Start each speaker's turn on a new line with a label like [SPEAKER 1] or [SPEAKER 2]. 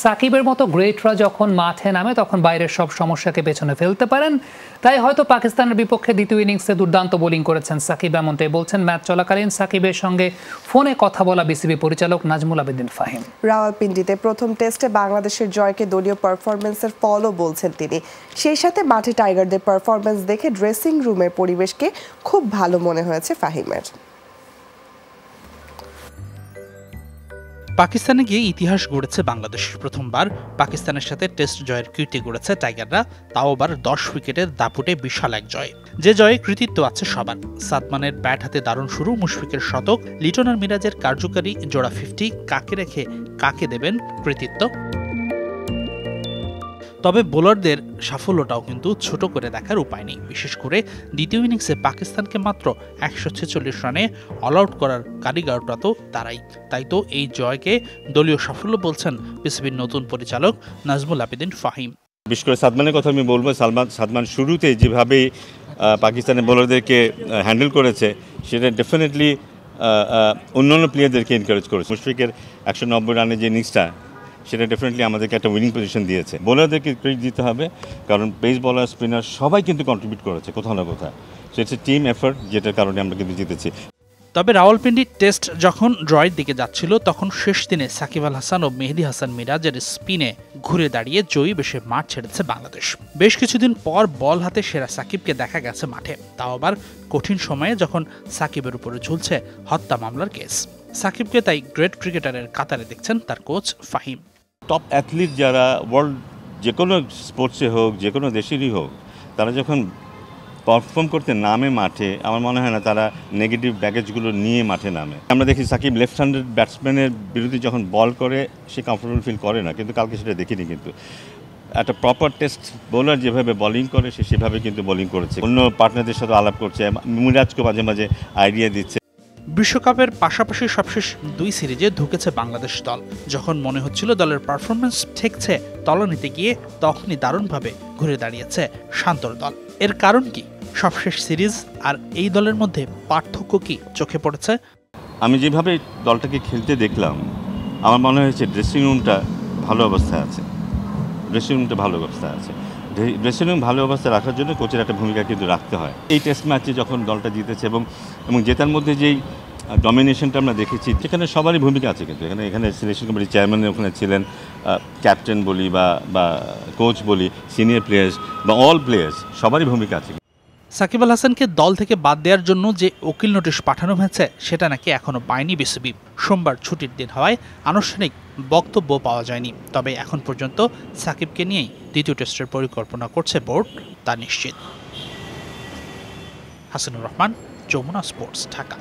[SPEAKER 1] সাকিবের মতো গ্রেটরা যখন মাঠে নামে তখন বাইরের সব সমস্যাকে পেছনে ফেলতে পারেন। তাই হয়তো পাকিস্তানের বিপক্ষে দ্বিতীয় ইনিংসে দুর্দান্ত বোলিং করেছেন সাকিব, এমনটাই বলছেন ম্যাচ চলাকালীন সাকিবের সঙ্গে ফোনে কথা বলা বিসিবি পরিচালক নাজমুল আবেদিন ফাহিম।
[SPEAKER 2] রাওয়ালপিন্ডিতে প্রথম টেস্টে বাংলাদেশের জয়কে দলীয় পারফরমেন্সের ফলও বলছেন তিনি। সেই সাথে মাঠে টাইগারদের পারফরমেন্স দেখে ড্রেসিং রুমের পরিবেশকে খুব ভালো মনে হয়েছে ফাহিমের।
[SPEAKER 3] পাকিস্তানে গিয়ে ইতিহাস গড়েছে বাংলাদেশ। প্রথমবার পাকিস্তানের সাথে টেস্ট জয়ের কীর্তি গড়েছে টাইগাররা, তাও আবার 10 উইকেটের দাপুটে বিশাল এক জয়, যে জয়ে কৃতিত্ব আছে সবার। সাদমানের ব্যাট হাতে দারুণ শুরু, মুশফিকের শতক, লিটন আর মিরাজের কার্যকারী জোড়া 50, কাকে রেখে কাকে দেবেন কৃতিত্ব। তবে বোলারদের সাফল্যটাও কিন্তু ছোট করে দেখার উপায় নেই। বিশেষ করে দ্বিতীয় ইনিংসে পাকিস্তানকে মাত্র 146 রানে অল আউট করার কারিগরটা তো তারাই। তাই তো এই জয়কে দলীয় সাফল্য বলছেন বিসিবির নতুন পরিচালক নাজমুল আবেদিন ফাহিম।
[SPEAKER 4] বিশেষ করে সাদমানের কথা আমি বলবো, সাদমান শুরুতে যেভাবে পাকিস্তানের বোলারদেরকে হ্যান্ডেল করেছে সেটা ডেফিনেটলি অন্যান্য প্লেয়ারদেরকে এনকারেজ করেছে। মুশফিকের 190 রানের যে ইনিংসটা সেটা ডেফিনেটলি আমাদেরকে একটা উইনিং পজিশন দিয়েছে। বোলারদেরকে ক্রেডিট দিতে হবে, কারণ পেস বোলার, স্পিনার সবাই কিন্তু কন্ট্রিবিউট করেছে কোথাও না কোথাও। So it's a team effort, যেটার কারণে আমরা কিন্তু জিতেছি।
[SPEAKER 3] তবে রাওয়ালপিন্ডি টেস্ট যখন ড্রয়ের দিকে যাচ্ছিল তখন শেষ দিনে সাকিব আল হাসান ও মেহেদী হাসান মিরাজের স্পিনে ঘুরে দাঁড়িয়ে জয়ী বেশে মাঠ ছেড়েছে বাংলাদেশ। বেশ কিছুদিন পর বল হাতে সেরা সাকিবকে দেখা গেছে মাঠে, তাও আবার কঠিন সময়ে যখন সাকিবের উপরে ঝুলছে হত্যা মামলার কেস। সাকিবকে তাই গ্রেট ক্রিকেটারের কাতারে দেখছেন তার কোচ ফাহিম।
[SPEAKER 4] টপ অ্যাথলিট যারা ওয়ার্ল্ড যে কোনো স্পোর্টসে হোক, যে কোনো দেশেরই হোক, তারা যখন পারফর্ম করতে নামে মাঠে, আমার মনে হয় না তারা নেগেটিভ ব্যাগেজগুলো নিয়ে মাঠে নামে। আমরা দেখি সাকিব লেফট হ্যান্ডেড ব্যাটসম্যানের বিরুদ্ধে যখন বল করে সে কমফোর্টেবল ফিল করে না, কিন্তু কালকে সেটা দেখিনি। কিন্তু একটা প্রপার টেস্ট বোলার যেভাবে বোলিং করে সে সেভাবে কিন্তু বোলিং করেছে, অন্য পার্টনারদের সাথে আলাপ করছে, মিরাজকে মাঝে মাঝে আইডিয়া দিচ্ছে।
[SPEAKER 3] বিশ্বকাপের পাশাপাশি সবশেষ 2 সিরিজে ঢুকেছে বাংলাদেশ দল। যখন মনে হচ্ছিল দলের পারফরমেন্স ঠেকছে তলানিতে গিয়ে, তখনই দারুণভাবে ঘুরে দাঁড়িয়েছে শান্তর দল। এর কারণ কি? সবশেষ সিরিজ আর এই দলের মধ্যে পার্থক্য কি চোখে পড়েছে?
[SPEAKER 4] আমি যেভাবে দলটাকে খেলতে দেখলাম, আমার মনে হয়েছে ড্রেসিং রুমটা ভালো অবস্থায় আছে। ড্রেসিং রুমটা ভালো অবস্থায় আছে। ড্রেসিং রুম ভালো অবস্থায় রাখার জন্য কোচের একটা ভূমিকা কিন্তু রাখতে হয়। এই টেস্ট ম্যাচে যখন দলটা জিতেছে এবং জেতার মধ্যে যেই ডমিনেশনটা আমরা দেখেছি, সেখানে সবারই ভূমিকা আছে। কিন্তু এখানে সিলেকশন কমিটির চেয়ারম্যান ওখানে ছিলেন, ক্যাপ্টেন বলি বা কোচ বলি, সিনিয়র প্লেয়ার্স বা অল প্লেয়ার্স, সবারই ভূমিকা আছে।
[SPEAKER 3] সাকিব আল হাসানকে দল থেকে বাদ দেওয়ার জন্য যে উকিল নোটিশ পাঠানো হয়েছে সেটা নাকি এখনো পায়নি বিসিবি। সোমবার ছুটির দিন হওয়ায় আনুষ্ঠানিক বক্তব্য পাওয়া যায়নি। তবে এখন পর্যন্ত সাকিবকে নিয়েই দ্বিতীয় টেস্টের পরিকল্পনা করছে বোর্ড, তা নিশ্চিত। হাসানুর রহমান, যমুনা স্পোর্টস, ঢাকা।